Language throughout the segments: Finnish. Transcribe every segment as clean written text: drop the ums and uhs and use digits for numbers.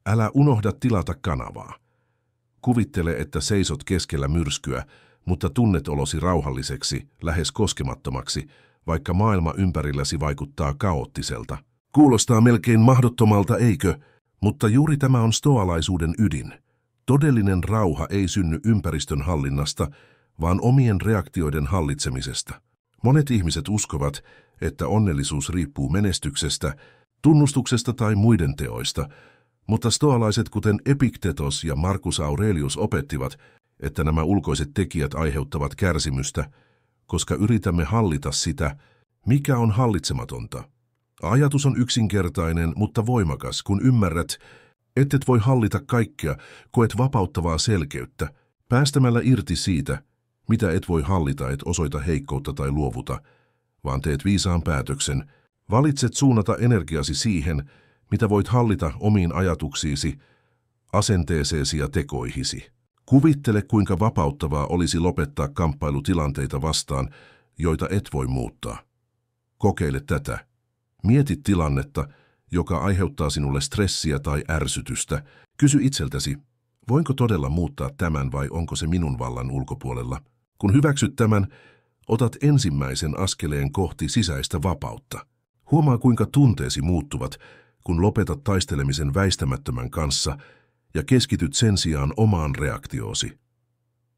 Älä unohda tilata kanavaa. Kuvittele, että seisot keskellä myrskyä, mutta tunnet olosi rauhalliseksi, lähes koskemattomaksi, vaikka maailma ympärilläsi vaikuttaa kaoottiselta. Kuulostaa melkein mahdottomalta, eikö? Mutta juuri tämä on stoalaisuuden ydin. Todellinen rauha ei synny ympäristön hallinnasta, vaan omien reaktioiden hallitsemisesta. Monet ihmiset uskovat, että onnellisuus riippuu menestyksestä, tunnustuksesta tai muiden teoista, mutta stoalaiset kuten Epiktetos ja Marcus Aurelius opettivat, että nämä ulkoiset tekijät aiheuttavat kärsimystä, koska yritämme hallita sitä, mikä on hallitsematonta. Ajatus on yksinkertainen, mutta voimakas, kun ymmärrät, ettet voi hallita kaikkea, koet vapauttavaa selkeyttä. Päästämällä irti siitä, mitä et voi hallita, et osoita heikkoutta tai luovuta, vaan teet viisaan päätöksen. Valitset suunnata energiasi siihen, mitä voit hallita omiin ajatuksiisi, asenteeseesi ja tekoihisi. Kuvittele, kuinka vapauttavaa olisi lopettaa kamppailutilanteita vastaan, joita et voi muuttaa. Kokeile tätä. Mieti tilannetta, joka aiheuttaa sinulle stressiä tai ärsytystä. Kysy itseltäsi, voinko todella muuttaa tämän vai onko se minun vallan ulkopuolella? Kun hyväksyt tämän, otat ensimmäisen askeleen kohti sisäistä vapautta. Huomaa, kuinka tunteesi muuttuvat, kun lopetat taistelemisen väistämättömän kanssa ja keskityt sen sijaan omaan reaktioosi.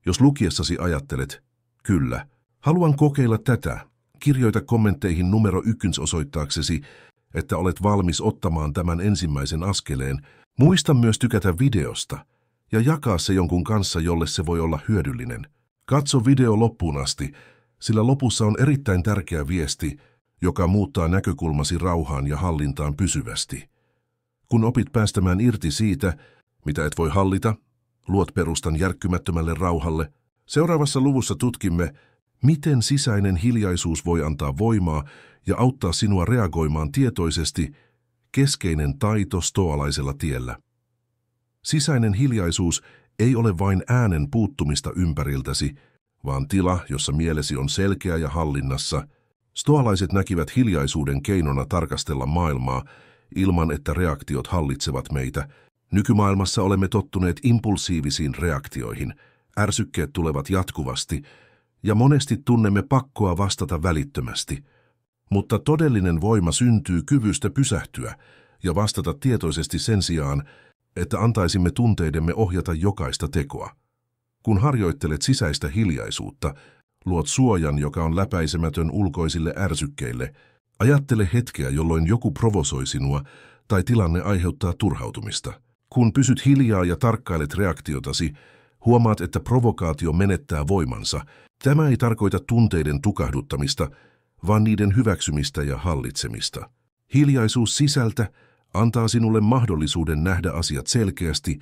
Jos lukiessasi ajattelet, kyllä, haluan kokeilla tätä, kirjoita kommentteihin numero 1 osoittaaksesi, että olet valmis ottamaan tämän ensimmäisen askeleen. Muista myös tykätä videosta ja jakaa se jonkun kanssa, jolle se voi olla hyödyllinen. Katso video loppuun asti, sillä lopussa on erittäin tärkeä viesti, joka muuttaa näkökulmasi rauhaan ja hallintaan pysyvästi. Kun opit päästämään irti siitä, mitä et voi hallita, luot perustan järkkymättömälle rauhalle. Seuraavassa luvussa tutkimme, miten sisäinen hiljaisuus voi antaa voimaa ja auttaa sinua reagoimaan tietoisesti, keskeinen taito stoalaisella tiellä. Sisäinen hiljaisuus ei ole vain äänen puuttumista ympäriltäsi, vaan tila, jossa mielesi on selkeä ja hallinnassa. Stoalaiset näkivät hiljaisuuden keinona tarkastella maailmaa, ilman että reaktiot hallitsevat meitä. Nykymaailmassa olemme tottuneet impulsiivisiin reaktioihin. Ärsykkeet tulevat jatkuvasti, ja monesti tunnemme pakkoa vastata välittömästi. Mutta todellinen voima syntyy kyvystä pysähtyä ja vastata tietoisesti sen sijaan, että antaisimme tunteidemme ohjata jokaista tekoa. Kun harjoittelet sisäistä hiljaisuutta, luot suojan, joka on läpäisemätön ulkoisille ärsykkeille. Ajattele hetkeä, jolloin joku provosoi sinua tai tilanne aiheuttaa turhautumista. Kun pysyt hiljaa ja tarkkailet reaktiotasi, huomaat, että provokaatio menettää voimansa. Tämä ei tarkoita tunteiden tukahduttamista, vaan niiden hyväksymistä ja hallitsemista. Hiljaisuus sisältä antaa sinulle mahdollisuuden nähdä asiat selkeästi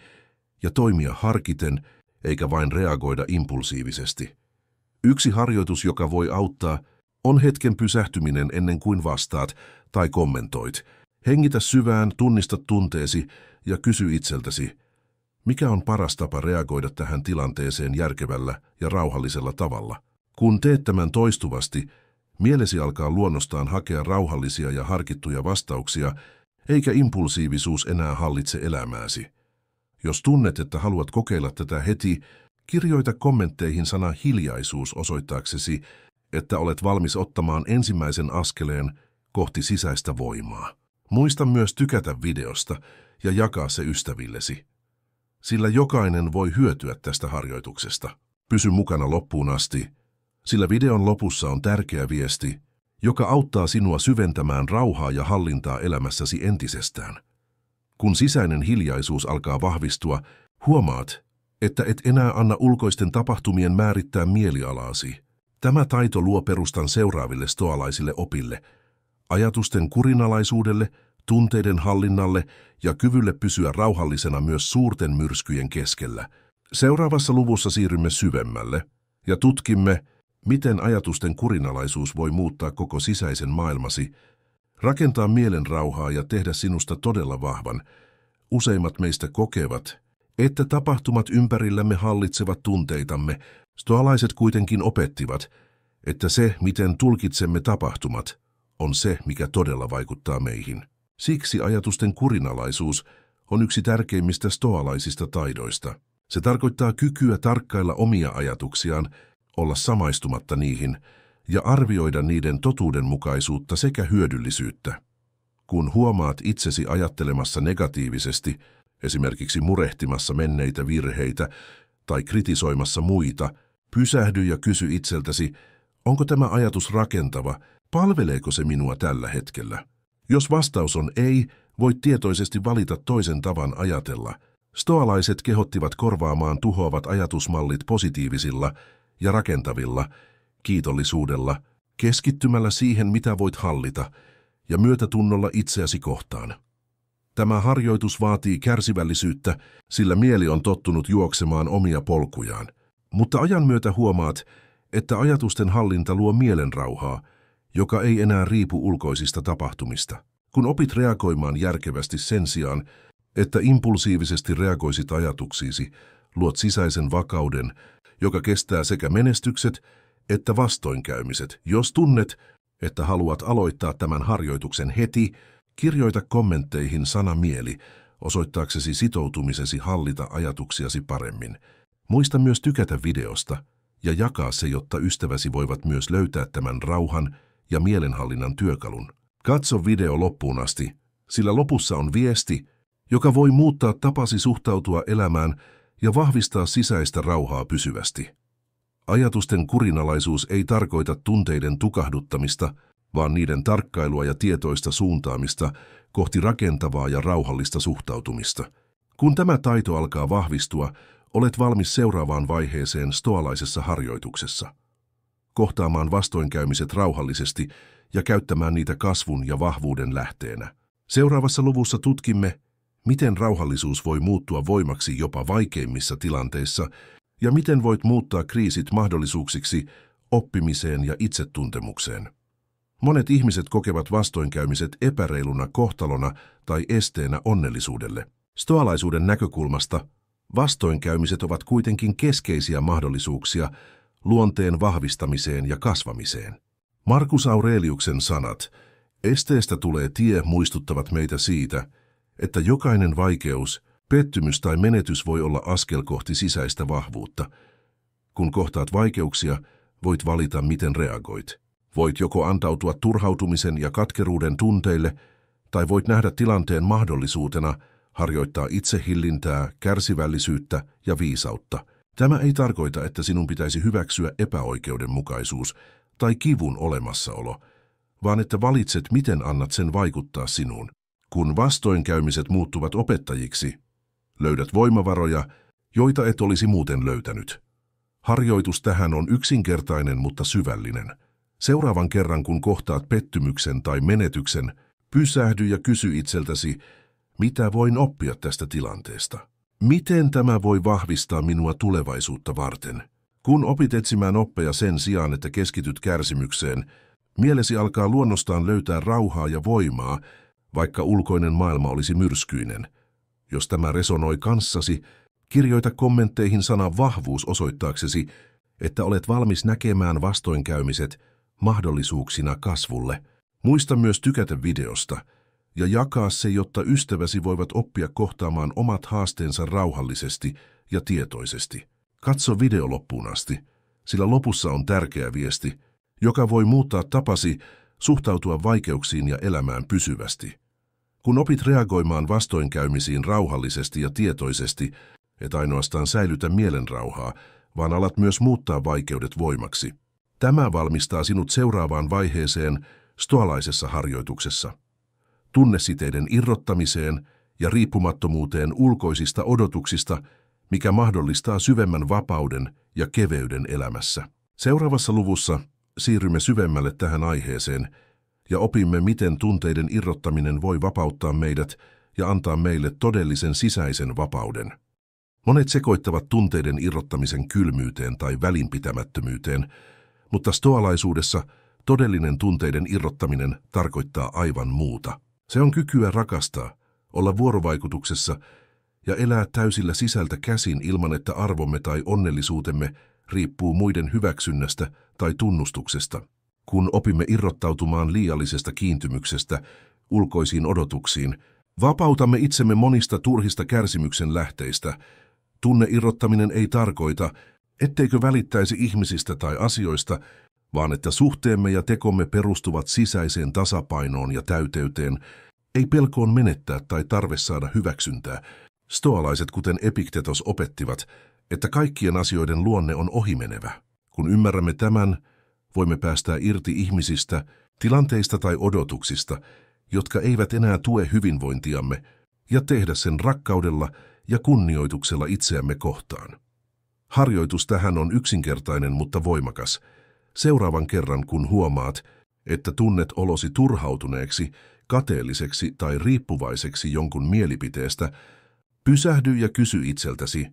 ja toimia harkiten, eikä vain reagoida impulsiivisesti. Yksi harjoitus, joka voi auttaa, on hetken pysähtyminen ennen kuin vastaat tai kommentoit. Hengitä syvään, tunnista tunteesi ja kysy itseltäsi, mikä on paras tapa reagoida tähän tilanteeseen järkevällä ja rauhallisella tavalla. Kun teet tämän toistuvasti, mielesi alkaa luonnostaan hakea rauhallisia ja harkittuja vastauksia, eikä impulsiivisuus enää hallitse elämääsi. Jos tunnet, että haluat kokeilla tätä heti, kirjoita kommentteihin sana hiljaisuus osoittaaksesi, että olet valmis ottamaan ensimmäisen askeleen kohti sisäistä voimaa. Muista myös tykätä videosta ja jakaa se ystävillesi, sillä jokainen voi hyötyä tästä harjoituksesta. Pysy mukana loppuun asti, sillä videon lopussa on tärkeä viesti, joka auttaa sinua syventämään rauhaa ja hallintaa elämässäsi entisestään. Kun sisäinen hiljaisuus alkaa vahvistua, huomaat, että et enää anna ulkoisten tapahtumien määrittää mielialaasi. Tämä taito luo perustan seuraaville stoalaisille opille, ajatusten kurinalaisuudelle, tunteiden hallinnalle ja kyvylle pysyä rauhallisena myös suurten myrskyjen keskellä. Seuraavassa luvussa siirrymme syvemmälle ja tutkimme, miten ajatusten kurinalaisuus voi muuttaa koko sisäisen maailmasi, rakentaa mielen rauhaa ja tehdä sinusta todella vahvan. Useimmat meistä kokevat, että tapahtumat ympärillämme hallitsevat tunteitamme. Stoalaiset kuitenkin opettivat, että se, miten tulkitsemme tapahtumat, on se, mikä todella vaikuttaa meihin. Siksi ajatusten kurinalaisuus on yksi tärkeimmistä stoalaisista taidoista. Se tarkoittaa kykyä tarkkailla omia ajatuksiaan, olla samaistumatta niihin ja arvioida niiden totuudenmukaisuutta sekä hyödyllisyyttä. Kun huomaat itsesi ajattelemassa negatiivisesti, esimerkiksi murehtimassa menneitä virheitä tai kritisoimassa muita, pysähdy ja kysy itseltäsi, onko tämä ajatus rakentava, palveleeko se minua tällä hetkellä? Jos vastaus on ei, voit tietoisesti valita toisen tavan ajatella. Stoalaiset kehottivat korvaamaan tuhoavat ajatusmallit positiivisilla ja rakentavilla, kiitollisuudella, keskittymällä siihen, mitä voit hallita, ja myötätunnolla itseäsi kohtaan. Tämä harjoitus vaatii kärsivällisyyttä, sillä mieli on tottunut juoksemaan omia polkujaan. Mutta ajan myötä huomaat, että ajatusten hallinta luo mielenrauhaa, joka ei enää riipu ulkoisista tapahtumista. Kun opit reagoimaan järkevästi sen sijaan, että impulsiivisesti reagoisit ajatuksiisi, luot sisäisen vakauden, joka kestää sekä menestykset että vastoinkäymiset. Jos tunnet, että haluat aloittaa tämän harjoituksen heti, kirjoita kommentteihin sana mieli, osoittaaksesi sitoutumisesi hallita ajatuksiasi paremmin. Muista myös tykätä videosta ja jakaa se, jotta ystäväsi voivat myös löytää tämän rauhan ja mielenhallinnan työkalun. Katso video loppuun asti, sillä lopussa on viesti, joka voi muuttaa tapasi suhtautua elämään ja vahvistaa sisäistä rauhaa pysyvästi. Ajatusten kurinalaisuus ei tarkoita tunteiden tukahduttamista, vaan niiden tarkkailua ja tietoista suuntaamista kohti rakentavaa ja rauhallista suhtautumista. Kun tämä taito alkaa vahvistua, olet valmis seuraavaan vaiheeseen stoalaisessa harjoituksessa. Kohtaamaan vastoinkäymiset rauhallisesti ja käyttämään niitä kasvun ja vahvuuden lähteenä. Seuraavassa luvussa tutkimme, miten rauhallisuus voi muuttua voimaksi jopa vaikeimmissa tilanteissa ja miten voit muuttaa kriisit mahdollisuuksiksi oppimiseen ja itsetuntemukseen. Monet ihmiset kokevat vastoinkäymiset epäreiluna kohtalona tai esteenä onnellisuudelle. Stoalaisuuden näkökulmasta vastoinkäymiset ovat kuitenkin keskeisiä mahdollisuuksia luonteen vahvistamiseen ja kasvamiseen. Marcus Aureliuksen sanat, esteestä tulee tie, muistuttavat meitä siitä, että jokainen vaikeus, pettymys tai menetys voi olla askel kohti sisäistä vahvuutta. Kun kohtaat vaikeuksia, voit valita, miten reagoit. Voit joko antautua turhautumisen ja katkeruuden tunteille, tai voit nähdä tilanteen mahdollisuutena, harjoittaa itsehillintää, kärsivällisyyttä ja viisautta. Tämä ei tarkoita, että sinun pitäisi hyväksyä epäoikeudenmukaisuus tai kivun olemassaolo, vaan että valitset, miten annat sen vaikuttaa sinuun. Kun vastoinkäymiset muuttuvat opettajiksi, löydät voimavaroja, joita et olisi muuten löytänyt. Harjoitus tähän on yksinkertainen, mutta syvällinen. Seuraavan kerran, kun kohtaat pettymyksen tai menetyksen, pysähdy ja kysy itseltäsi, mitä voin oppia tästä tilanteesta? Miten tämä voi vahvistaa minua tulevaisuutta varten? Kun opit etsimään oppeja sen sijaan, että keskityt kärsimykseen, mielesi alkaa luonnostaan löytää rauhaa ja voimaa, vaikka ulkoinen maailma olisi myrskyinen. Jos tämä resonoi kanssasi, kirjoita kommentteihin sana vahvuus osoittaaksesi, että olet valmis näkemään vastoinkäymiset mahdollisuuksina kasvulle. Muista myös tykätä videosta ja jakaa se, jotta ystäväsi voivat oppia kohtaamaan omat haasteensa rauhallisesti ja tietoisesti. Katso video loppuun asti, sillä lopussa on tärkeä viesti, joka voi muuttaa tapasi suhtautua vaikeuksiin ja elämään pysyvästi. Kun opit reagoimaan vastoinkäymisiin rauhallisesti ja tietoisesti, et ainoastaan säilytä mielenrauhaa, vaan alat myös muuttaa vaikeudet voimaksi. Tämä valmistaa sinut seuraavaan vaiheeseen stoalaisessa harjoituksessa. Tunnesiteiden irrottamiseen ja riippumattomuuteen ulkoisista odotuksista, mikä mahdollistaa syvemmän vapauden ja keveyden elämässä. Seuraavassa luvussa siirrymme syvemmälle tähän aiheeseen ja opimme, miten tunteiden irrottaminen voi vapauttaa meidät ja antaa meille todellisen sisäisen vapauden. Monet sekoittavat tunteiden irrottamisen kylmyyteen tai välinpitämättömyyteen, mutta stoalaisuudessa todellinen tunteiden irrottaminen tarkoittaa aivan muuta. Se on kykyä rakastaa, olla vuorovaikutuksessa ja elää täysillä sisältä käsin ilman, että arvomme tai onnellisuutemme riippuu muiden hyväksynnästä tai tunnustuksesta. Kun opimme irrottautumaan liiallisesta kiintymyksestä ulkoisiin odotuksiin, Vapautamme itsemme monista turhista kärsimyksen lähteistä. Tunneirrottaminen ei tarkoita, etteikö välittäisi ihmisistä tai asioista, vaan että suhteemme ja tekomme perustuvat sisäiseen tasapainoon ja täyteyteen, ei pelkoon menettää tai tarve saada hyväksyntää. Stoalaiset, kuten Epiktetos, opettivat, että kaikkien asioiden luonne on ohimenevä. Kun ymmärrämme tämän, voimme päästää irti ihmisistä, tilanteista tai odotuksista, jotka eivät enää tue hyvinvointiamme, ja tehdä sen rakkaudella ja kunnioituksella itseämme kohtaan. Harjoitus tähän on yksinkertainen, mutta voimakas. Seuraavan kerran, kun huomaat, että tunnet olosi turhautuneeksi, kateelliseksi tai riippuvaiseksi jonkun mielipiteestä, pysähdy ja kysy itseltäsi,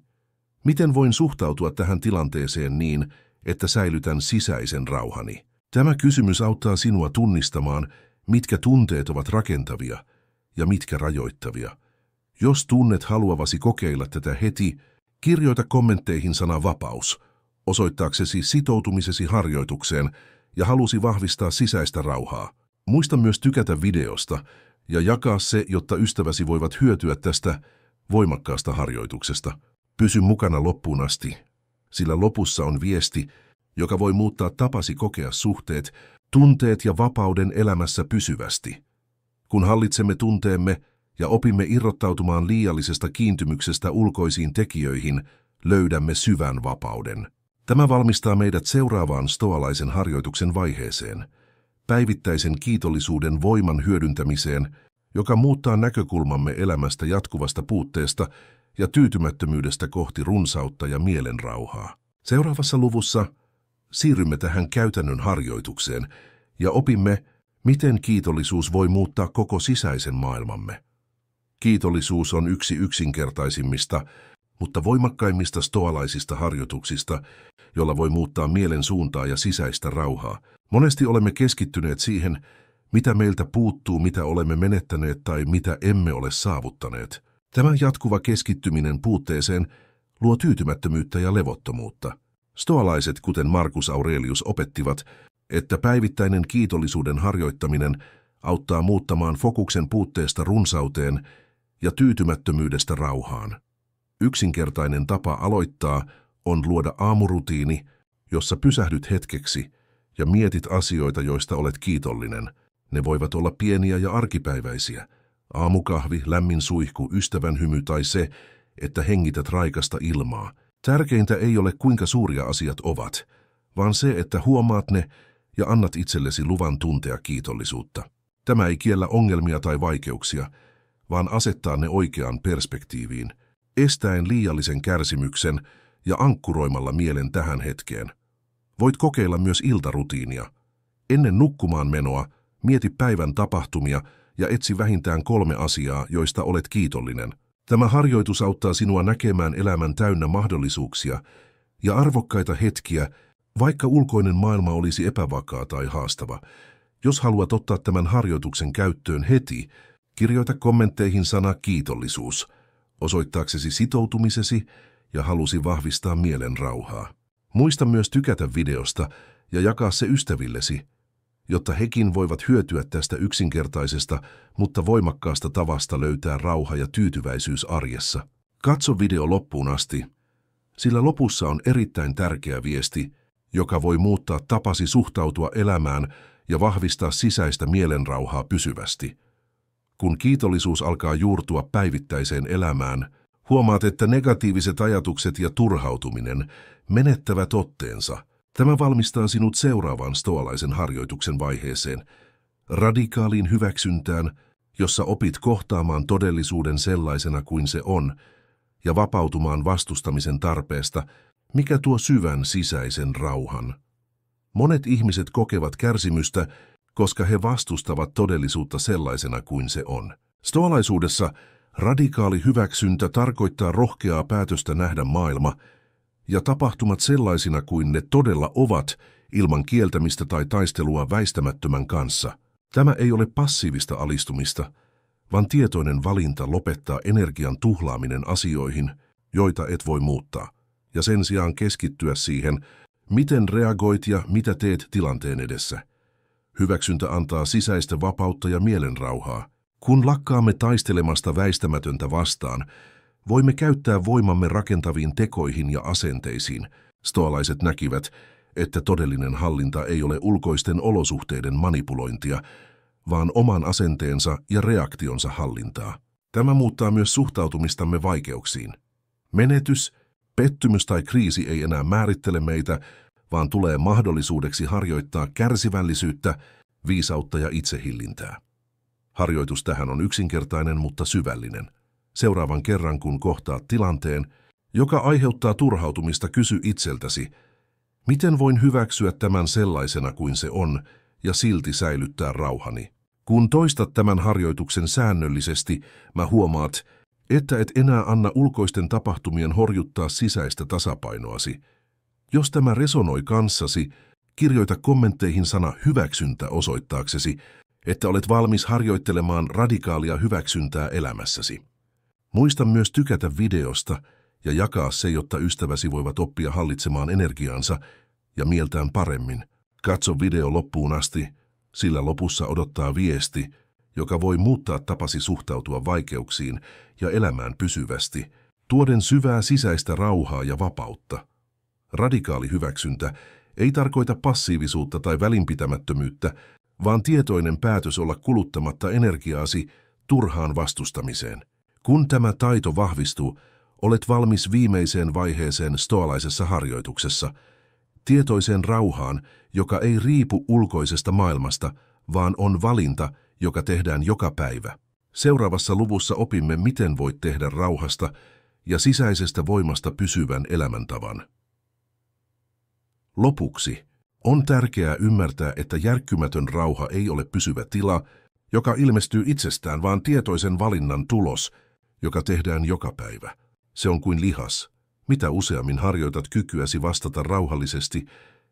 miten voin suhtautua tähän tilanteeseen niin, että säilytän sisäisen rauhani? Tämä kysymys auttaa sinua tunnistamaan, mitkä tunteet ovat rakentavia ja mitkä rajoittavia. Jos tunnet haluavasi kokeilla tätä heti, kirjoita kommentteihin sana vapaus, osoittaaksesi sitoutumisesi harjoitukseen ja halusi vahvistaa sisäistä rauhaa. Muista myös tykätä videosta ja jakaa se, jotta ystäväsi voivat hyötyä tästä voimakkaasta harjoituksesta. Pysy mukana loppuun asti, sillä lopussa on viesti, joka voi muuttaa tapasi kokea suhteet, tunteet ja vapauden elämässä pysyvästi. Kun hallitsemme tunteemme ja opimme irrottautumaan liiallisesta kiintymyksestä ulkoisiin tekijöihin, löydämme syvän vapauden. Tämä valmistaa meidät seuraavaan stoalaisen harjoituksen vaiheeseen, päivittäisen kiitollisuuden voiman hyödyntämiseen, joka muuttaa näkökulmamme elämästä jatkuvasta puutteesta ja tyytymättömyydestä kohti runsautta ja mielenrauhaa. Seuraavassa luvussa siirrymme tähän käytännön harjoitukseen ja opimme, miten kiitollisuus voi muuttaa koko sisäisen maailmamme. Kiitollisuus on yksi yksinkertaisimmista, mutta voimakkaimmista stoalaisista harjoituksista, jolla voi muuttaa mielen suuntaa ja sisäistä rauhaa. Monesti olemme keskittyneet siihen, mitä meiltä puuttuu, mitä olemme menettäneet tai mitä emme ole saavuttaneet. Tämä jatkuva keskittyminen puutteeseen luo tyytymättömyyttä ja levottomuutta. Stoalaiset, kuten Marcus Aurelius, opettivat, että päivittäinen kiitollisuuden harjoittaminen auttaa muuttamaan fokuksen puutteesta runsauteen ja tyytymättömyydestä rauhaan. Yksinkertainen tapa aloittaa on luoda aamurutiini, jossa pysähdyt hetkeksi ja mietit asioita, joista olet kiitollinen. Ne voivat olla pieniä ja arkipäiväisiä. Aamukahvi, lämmin suihku, ystävän hymy tai se, että hengität raikasta ilmaa. Tärkeintä ei ole, kuinka suuria asiat ovat, vaan se, että huomaat ne ja annat itsellesi luvan tuntea kiitollisuutta. Tämä ei kiellä ongelmia tai vaikeuksia, vaan asettaa ne oikeaan perspektiiviin, estäen liiallisen kärsimyksen ja ankkuroimalla mielen tähän hetkeen. Voit kokeilla myös iltarutiinia. Ennen nukkumaan menoa mieti päivän tapahtumia ja etsi vähintään 3 asiaa, joista olet kiitollinen. Tämä harjoitus auttaa sinua näkemään elämän täynnä mahdollisuuksia ja arvokkaita hetkiä, vaikka ulkoinen maailma olisi epävakaa tai haastava. Jos haluat ottaa tämän harjoituksen käyttöön heti, kirjoita kommentteihin sana kiitollisuus, osoittaaksesi sitoutumisesi ja halusi vahvistaa mielen rauhaa. Muista myös tykätä videosta ja jakaa se ystävillesi, jotta hekin voivat hyötyä tästä yksinkertaisesta, mutta voimakkaasta tavasta löytää rauha ja tyytyväisyys arjessa. Katso video loppuun asti, sillä lopussa on erittäin tärkeä viesti, joka voi muuttaa tapasi suhtautua elämään ja vahvistaa sisäistä mielenrauhaa pysyvästi. Kun kiitollisuus alkaa juurtua päivittäiseen elämään, huomaat, että negatiiviset ajatukset ja turhautuminen menettävät otteensa. Tämä valmistaa sinut seuraavaan stoalaisen harjoituksen vaiheeseen, radikaaliin hyväksyntään, jossa opit kohtaamaan todellisuuden sellaisena kuin se on, ja vapautumaan vastustamisen tarpeesta, mikä tuo syvän sisäisen rauhan. Monet ihmiset kokevat kärsimystä, koska he vastustavat todellisuutta sellaisena kuin se on. Stoalaisuudessa radikaali hyväksyntä tarkoittaa rohkeaa päätöstä nähdä maailma ja tapahtumat sellaisina kuin ne todella ovat, ilman kieltämistä tai taistelua väistämättömän kanssa. Tämä ei ole passiivista alistumista, vaan tietoinen valinta lopettaa energian tuhlaaminen asioihin, joita et voi muuttaa, ja sen sijaan keskittyä siihen, miten reagoit ja mitä teet tilanteen edessä. Hyväksyntä antaa sisäistä vapautta ja mielenrauhaa. Kun lakkaamme taistelemasta väistämätöntä vastaan, voimme käyttää voimamme rakentaviin tekoihin ja asenteisiin. Stoalaiset näkivät, että todellinen hallinta ei ole ulkoisten olosuhteiden manipulointia, vaan oman asenteensa ja reaktionsa hallintaa. Tämä muuttaa myös suhtautumistamme vaikeuksiin. Menetys, pettymys tai kriisi ei enää määrittele meitä, vaan tulee mahdollisuudeksi harjoittaa kärsivällisyyttä, viisautta ja itsehillintää. Harjoitus tähän on yksinkertainen, mutta syvällinen. Seuraavan kerran, kun kohtaat tilanteen, joka aiheuttaa turhautumista, kysy itseltäsi, miten voin hyväksyä tämän sellaisena kuin se on ja silti säilyttää rauhani? Kun toistat tämän harjoituksen säännöllisesti, mä huomaat, että et enää anna ulkoisten tapahtumien horjuttaa sisäistä tasapainoasi. Jos tämä resonoi kanssasi, kirjoita kommentteihin sana hyväksyntä osoittaaksesi, että olet valmis harjoittelemaan radikaalia hyväksyntää elämässäsi. Muista myös tykätä videosta ja jakaa se, jotta ystäväsi voivat oppia hallitsemaan energiaansa ja mieltään paremmin. Katso video loppuun asti, sillä lopussa odottaa viesti, joka voi muuttaa tapasi suhtautua vaikeuksiin ja elämään pysyvästi, tuoden syvää sisäistä rauhaa ja vapautta. Radikaali hyväksyntä ei tarkoita passiivisuutta tai välinpitämättömyyttä, vaan tietoinen päätös olla kuluttamatta energiaasi turhaan vastustamiseen. Kun tämä taito vahvistuu, olet valmis viimeiseen vaiheeseen stoalaisessa harjoituksessa, tietoiseen rauhaan, joka ei riipu ulkoisesta maailmasta, vaan on valinta, joka tehdään joka päivä. Seuraavassa luvussa opimme, miten voit tehdä rauhasta ja sisäisestä voimasta pysyvän elämäntavan. Lopuksi on tärkeää ymmärtää, että järkkymätön rauha ei ole pysyvä tila, joka ilmestyy itsestään, vaan tietoisen valinnan tulos, joka tehdään joka päivä. Se on kuin lihas. Mitä useammin harjoitat kykyäsi vastata rauhallisesti,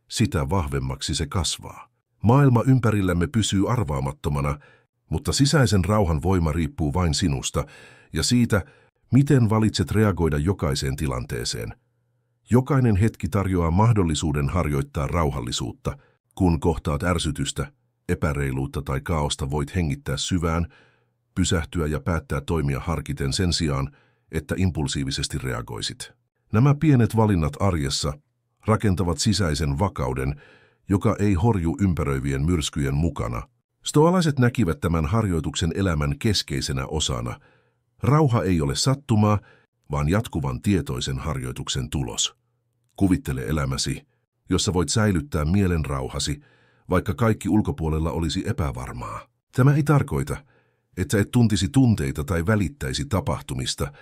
sitä vahvemmaksi se kasvaa. Maailma ympärillämme pysyy arvaamattomana, mutta sisäisen rauhan voima riippuu vain sinusta ja siitä, miten valitset reagoida jokaiseen tilanteeseen. Jokainen hetki tarjoaa mahdollisuuden harjoittaa rauhallisuutta. Kun kohtaat ärsytystä, epäreiluutta tai kaaosta, voit hengittää syvään, pysähtyä ja päättää toimia harkiten sen sijaan, että impulsiivisesti reagoisit. Nämä pienet valinnat arjessa rakentavat sisäisen vakauden, joka ei horju ympäröivien myrskyjen mukana. Stoalaiset näkivät tämän harjoituksen elämän keskeisenä osana. Rauha ei ole sattumaa, vaan jatkuvan tietoisen harjoituksen tulos. Kuvittele elämäsi, jossa voit säilyttää mielen rauhasi, vaikka kaikki ulkopuolella olisi epävarmaa. Tämä ei tarkoita, että et tuntisi tunteita tai välittäisi tapahtumista,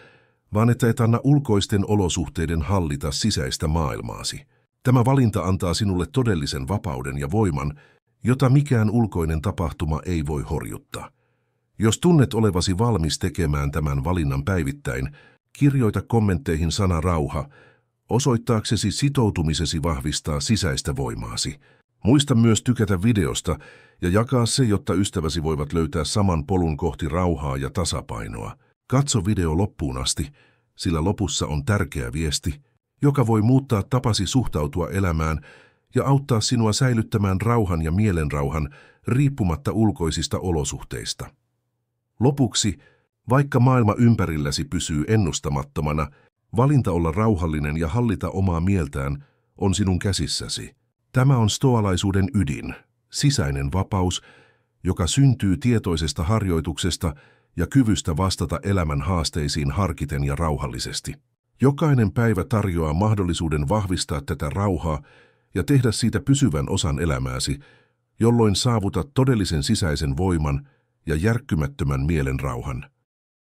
vaan että et anna ulkoisten olosuhteiden hallita sisäistä maailmaasi. Tämä valinta antaa sinulle todellisen vapauden ja voiman, jota mikään ulkoinen tapahtuma ei voi horjuttaa. Jos tunnet olevasi valmis tekemään tämän valinnan päivittäin, kirjoita kommentteihin sana rauha, osoittaaksesi sitoutumisesi vahvistaa sisäistä voimaasi. Muista myös tykätä videosta ja jakaa se, jotta ystäväsi voivat löytää saman polun kohti rauhaa ja tasapainoa. Katso video loppuun asti, sillä lopussa on tärkeä viesti, joka voi muuttaa tapasi suhtautua elämään ja auttaa sinua säilyttämään rauhan ja mielenrauhan riippumatta ulkoisista olosuhteista. Lopuksi, vaikka maailma ympärilläsi pysyy ennustamattomana, valinta olla rauhallinen ja hallita omaa mieltään on sinun käsissäsi. Tämä on stoalaisuuden ydin, sisäinen vapaus, joka syntyy tietoisesta harjoituksesta ja kyvystä vastata elämän haasteisiin harkiten ja rauhallisesti. Jokainen päivä tarjoaa mahdollisuuden vahvistaa tätä rauhaa ja tehdä siitä pysyvän osan elämääsi, jolloin saavutat todellisen sisäisen voiman ja järkkymättömän mielen rauhan.